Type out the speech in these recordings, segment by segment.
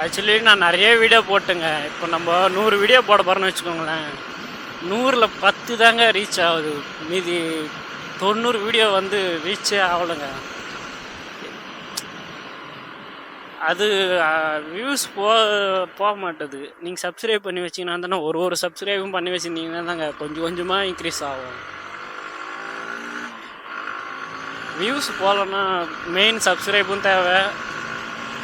Actually நான் நிறைய video போட்டுங்க. இப்போ நம்ம 100 வீடியோ போட போகிறோன்னு வச்சுக்கோங்களேன். 100ல் 10 தாங்க ரீச் ஆகுது. மீதி 90 வீடியோ வந்து ரீச்சே ஆகலைங்க. அது வியூஸ் போக மாட்டுது. நீங்கள் சப்ஸ்கிரைப் பண்ணி வச்சிங்கன்னா தானே, ஒரு சப்ஸ்கிரைபும் பண்ணி வச்சுருந்தீங்கன்னா தாங்க கொஞ்சம் கொஞ்சமாக இன்க்ரீஸ் ஆகும். வியூஸ் போகலன்னா மெயின் சப்ஸ்கிரைபும் தேவை.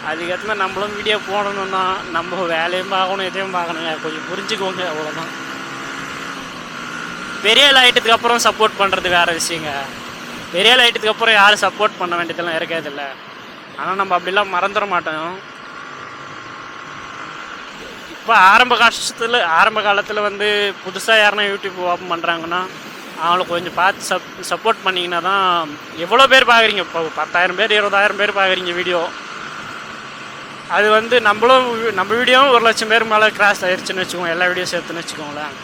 அதுக்கேற்ற நம்மளும் வீடியோ போடணும்னா நம்ம வேலையும் பார்க்கணும், எதையும் பார்க்கணுங்க. கொஞ்சம் புரிஞ்சுக்கோங்க, அவ்வளோதான். பெரிய லைட்டுக்கு அப்புறம் சப்போர்ட் பண்ணுறது வேறு விஷயங்க. பெரிய லைட்டுக்கு அப்புறம் யாரும் சப்போர்ட் பண்ண வேண்டியதெல்லாம் இருக்காதில்ல. ஆனால் நம்ம அப்படிலாம் மறந்துட மாட்டோம். இப்போ ஆரம்ப காலத்தில் வந்து புதுசாக யாருன்னா யூடியூப் ஓப்பன் பண்ணுறாங்கன்னா அவங்களுக்கு கொஞ்சம் பார்த்து சப்போர்ட் பண்ணிங்கன்னா தான். எவ்வளோ பேர் பார்க்குறீங்க? இப்போ 10,000 பேர் 20,000 பேர் பார்க்குறீங்க வீடியோ. அது வந்து நம்ம வீடியோவும் 1,00,000 பேர் மேலே கிராஸ் ஆயிடுச்சுன்னு வச்சுக்கோங்க, எல்லா வீடியோ சேர்த்துன்னு வச்சுக்கோங்களேன்.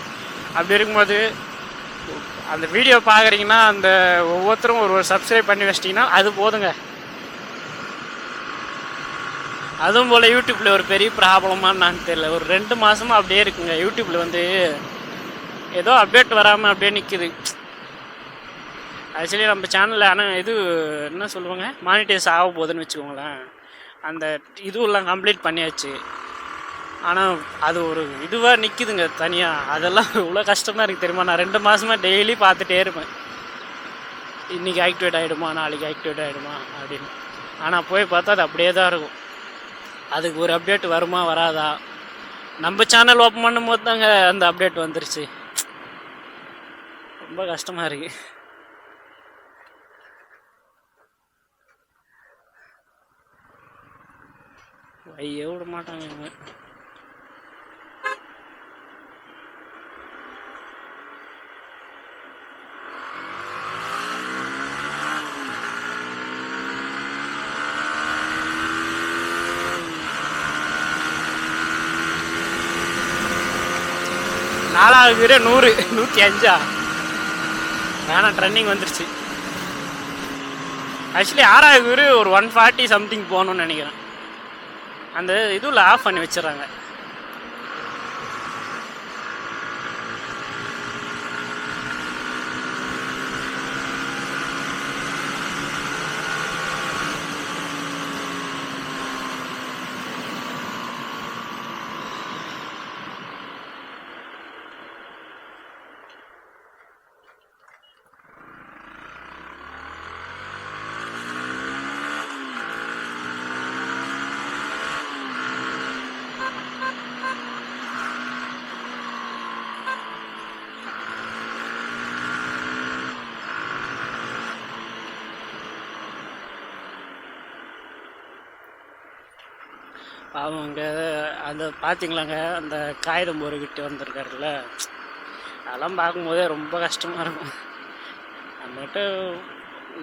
அப்படி இருக்கும்போது அந்த வீடியோ பார்க்குறீங்கன்னா அந்த ஒவ்வொருத்தரும் ஒரு சப்ஸ்கிரைப் பண்ணி வச்சிட்டிங்கன்னா அது போதுங்க. அதுவும் போல் யூடியூப்பில் ஒரு பெரிய ப்ராப்ளமானு நான் தெரியல. ஒரு 2 மாதமாக அப்படியே இருக்குங்க. யூடியூப்பில் வந்து ஏதோ அப்டேட் வராமல் அப்படியே நிற்கிது. ஆக்சுவலி நம்ம சேனலில் ஆனால் இது என்ன சொல்லுவாங்க, மானிட்டைஸ் ஆக போகுதுன்னு வச்சுக்கோங்களேன். அந்த இதுவெல்லாம் கம்ப்ளீட் பண்ணியாச்சு. ஆனால் அது ஒரு இதுவாக நிற்கிதுங்க தனியாக. அதெல்லாம் இவ்வளோ கஷ்டமாக இருக்குது தெரியுமா? நான் 2 மாதமாக டெய்லி பார்த்துட்டே இருப்பேன், இன்றைக்கி ஆக்டிவேட் ஆகிடுமா, நாளைக்கு ஆக்டிவேட் ஆகிடுமா அப்படின்னு. ஆனால் போய் பார்த்தா அது அப்படியே தான் இருக்கும். அதுக்கு ஒரு அப்டேட் வருமா வராதா? நம்ம சேனல் ஓப்பன் பண்ணும்போது தாங்க அந்த அப்டேட் வந்துருச்சு. ரொம்ப கஷ்டமாக இருக்கு. வைய விட மாட்டாங்க. நாலாவது வீடு 100 105 வேணாம், ட்ரெண்டிங் வந்துருச்சு. ஆக்சுவலி 6வது வீடு ஒரு 140 சம்திங் போகணும்னு நினைக்கிறேன். அந்த இதுவில் ஆஃப் பண்ணி வச்சிடறாங்க. அவங்க அந்த பார்த்தீங்களாங்க, அந்த காகிதம் பொறுக்கிட்டு வந்திருக்காருல்ல, அதெல்லாம் பார்க்கும்போதே ரொம்ப கஷ்டமாக இருக்கும். நம்மகிட்ட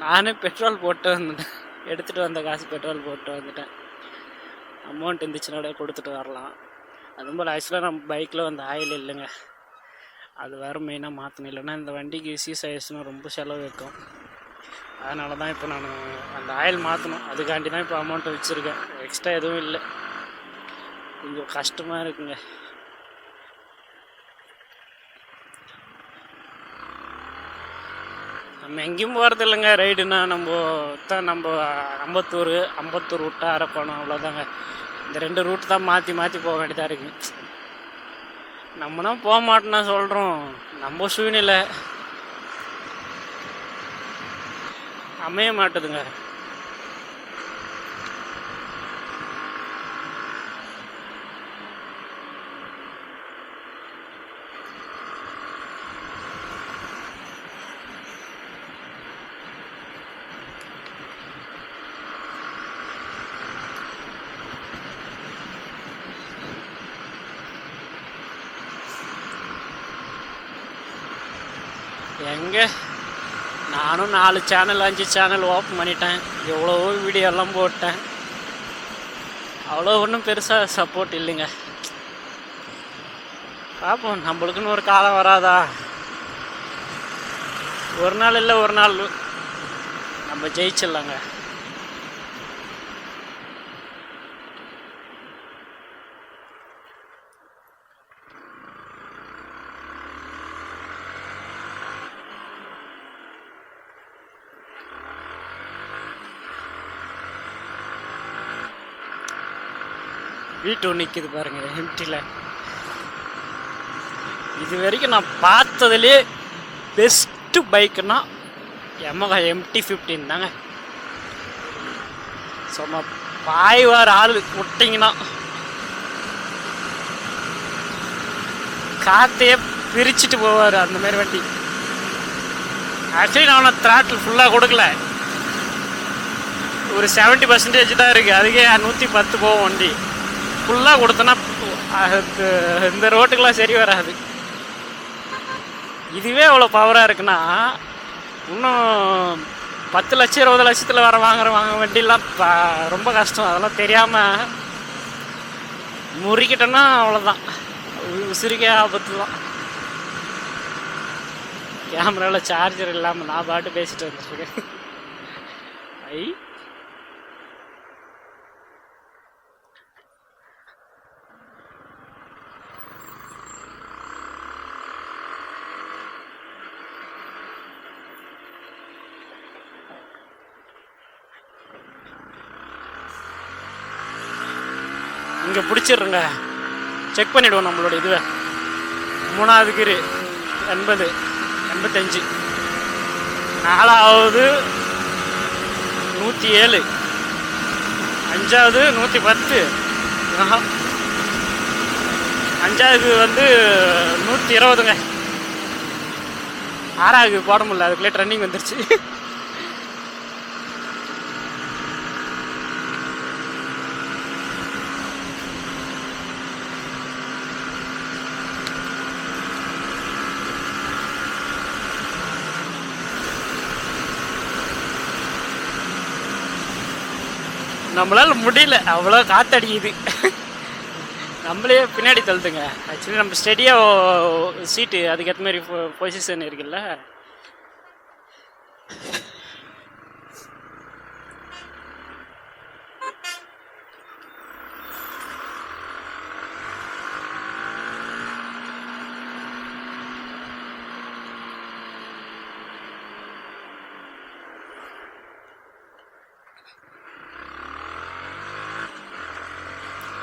நானே பெட்ரோல் போட்டு வந்துட்டேன், எடுத்துகிட்டு வந்த காசு பெட்ரோல் போட்டு வந்துட்டேன். அமௌண்ட் இருந்துச்சுன்னா கொடுத்துட்டு வரலாம். அதுபோல் ஆக்சுவலாக நம்ம பைக்கில் வந்து ஆயில் இல்லைங்க, அது வேறு மெயினாக மாற்றணும். இல்லைன்னா இந்த வண்டிக்கு சீஸ் ஆயிடுச்சுன்னா ரொம்ப செலவு வைக்கும். அதனால தான் இப்போ நான் அந்த ஆயில் மாற்றணும். அதுக்காண்டி தான் இப்போ அமௌண்ட்டை வச்சுருக்கேன். எக்ஸ்ட்ரா எதுவும் இல்லை. கொஞ்சம் கஷ்டமாக இருக்குங்க. நம்ம எங்கேயும் போகிறது இல்லைங்க ரைடுனா. நம்ம அம்பத்தூர் விட்டா அரக்கோணம், அவ்வளோதாங்க. இந்த 2 ரூட் தான் மாற்றி போக வேண்டியதாக இருக்குது. நம்ம தான் போக மாட்டோம்னா சொல்கிறோம், நம்ம சூழ்நிலை அமைய மாட்டுதுங்க. எங்கே நானும் 4 சேனல் 5 சேனல் ஓப்பன் பண்ணிட்டேன், எவ்வளவோ வீடியோ எல்லாம் போட்டேன். அவ்வளோ ஒன்றும் பெருசாக சப்போர்ட் இல்லைங்க. பார்ப்போம், நம்மளுக்குன்னு ஒரு காலம் வராதா? ஒரு நாள் இல்லை ஒரு நாள் நம்ம ஜெயிச்சிடலாங்க. வீட்டு நிற்கிது பாருங்க எம்டியில். இது வரைக்கும் நான் பார்த்ததுலேயே பெஸ்ட்டு பைக்குன்னா Yamaha MT-15 தாங்க. சும்மா பாய்வார் ஆள் விட்டிங்கன்னா காற்றையே பிரிச்சுட்டு போவார் அந்த மாதிரி வண்டி. ஆக்சுவலி நான் த்ராட்டில் ஃபுல்லாக கொடுக்கல, ஒரு 70% தான் இருக்குது. அதுக்கே 110 போகும் வண்டி. ஃபுல்லாக கொடுத்தோன்னா இந்த ரோட்டுக்கெலாம் சரி வராது. இதுவே அவ்வளோ பவராக இருக்குன்னா இன்னும் 10 லட்சம் 20 லட்சத்தில் வாங்குற வண்டிலாம் ரொம்ப கஷ்டம். அதெல்லாம் தெரியாமல் முறிக்கிட்டோன்னா அவ்வளோதான், உசுருக்கே ஆபத்து தான். கேமராவில் சார்ஜர் இல்லாமல் நான் பாட்டு பேசிட்டு வந்துட்டுருக்கேன். ஐ இங்கே பிடிச்சிடுறேங்க, செக் பண்ணிவிடுவோம் நம்மளோட இதுவை. 3வது கீரு 80 85, 4வது 107, 5வது 110, 5வது வந்து 120ங்க. 6வது போட முடியல, அதுக்குள்ளே ட்ரெண்டிங் வந்துருச்சு. நம்மளால் முடியல, அவ்வளோ காற்றடிக்குது. நம்மளே பின்னாடி தள்ளுதுங்க. ஆக்சுவலி நம்ம ஸ்டெடியாக சீட்டு அதுக்கேற்ற மாதிரி பொசிஷன் இருக்குல்ல.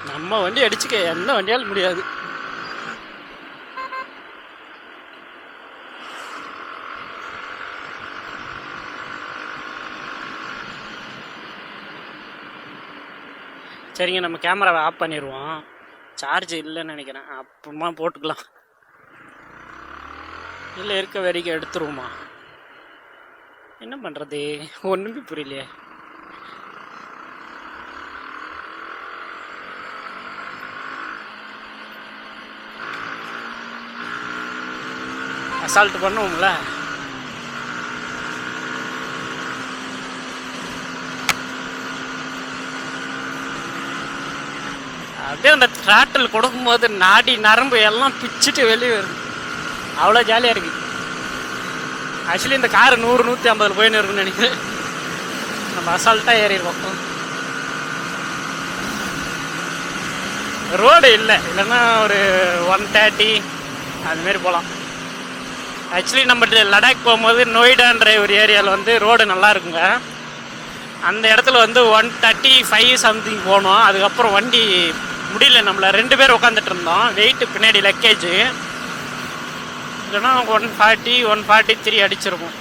நம்ம வண்டி அடிச்சுக்க எந்த வண்டியாலும் முடியாது. சரிங்க, நம்ம கேமராவை ஆஃப் பண்ணிடுவோம். சார்ஜ் இல்லைன்னு நினைக்கிறேன், அப்புறமா போட்டுக்கலாம். இல்லை இருக்க வரைக்கும் எடுத்துருவோமா? என்ன பண்ணுறது ஒன்றுமே புரியலையே. அசால்ட் பண்ணுவோம்ல. அப்படியே அந்த த்ராட்டில் கொடுக்கும்போது நாடி நரம்பு எல்லாம் பிச்சுட்டு வெளியே வருது, அவ்வளோ ஜாலியாக இருக்குது. ஆக்சுவலி இந்த காரு 100 150 போயின்னு இருக்குன்னு நினைக்கிறேன். நம்ம அசால்ட்டாக ஏறிடுவோம். ரோடு இல்லைன்னா ஒரு 130 அதுமாரி போகலாம். ஆக்சுவலி நம்ம லடாக் போகும்போது நொய்டான்ற ஒரு ஏரியாவில் வந்து ரோடு நல்லா இருக்குங்க. அந்த இடத்துல வந்து 135 சம்திங் போனோம். அதுக்கப்புறம் வண்டி முடியல, நம்மளை 2 பேர் உட்காந்துட்டு இருந்தோம். வெயிட்டு பின்னாடி லக்கேஜு, இல்லைன்னா 140 143 அடிச்சிருக்கும்.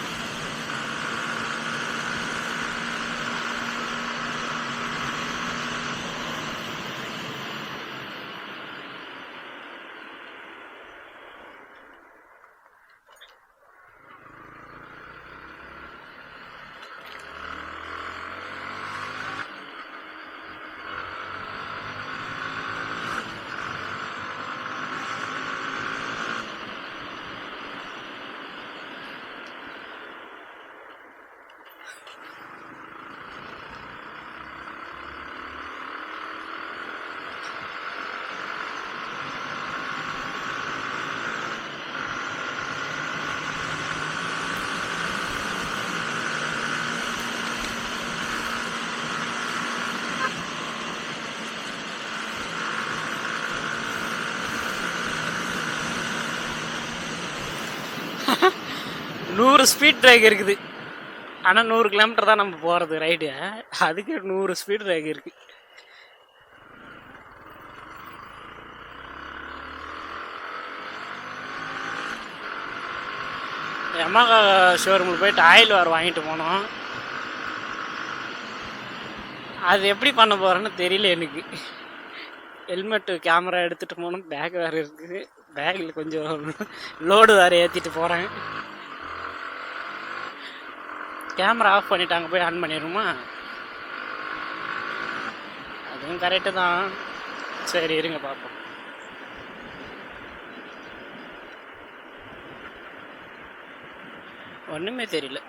நூறு ஸ்பீட் பிரேக் இருக்குது. ஆனால் 100 கிலோமீட்டர் தான் நம்ம போகிறது ரைடு. அதுக்கு 100 ஸ்பீட் பிரேக் இருக்குது. யமகா ஷோரூமில் போயிட்டு ஆயில் வேறு வாங்கிட்டு போனோம். அது எப்படி பண்ண போகிறேன்னு தெரியல எனக்கு. ஹெல்மெட்டு கேமரா எடுத்துகிட்டு போகணும், பேக் வேறு இருக்குது. பேக்கில் கொஞ்சம் லோடு வேறு ஏற்றிட்டு போகிறேன். கேமரா ஆஃப் பண்ணிவிட்டு அங்கே போய் ஆன் பண்ணிடுமா? அதுவும் கரெக்டு தான். சரி இருங்க பார்ப்போம். ஒன்றுமே தெரியல.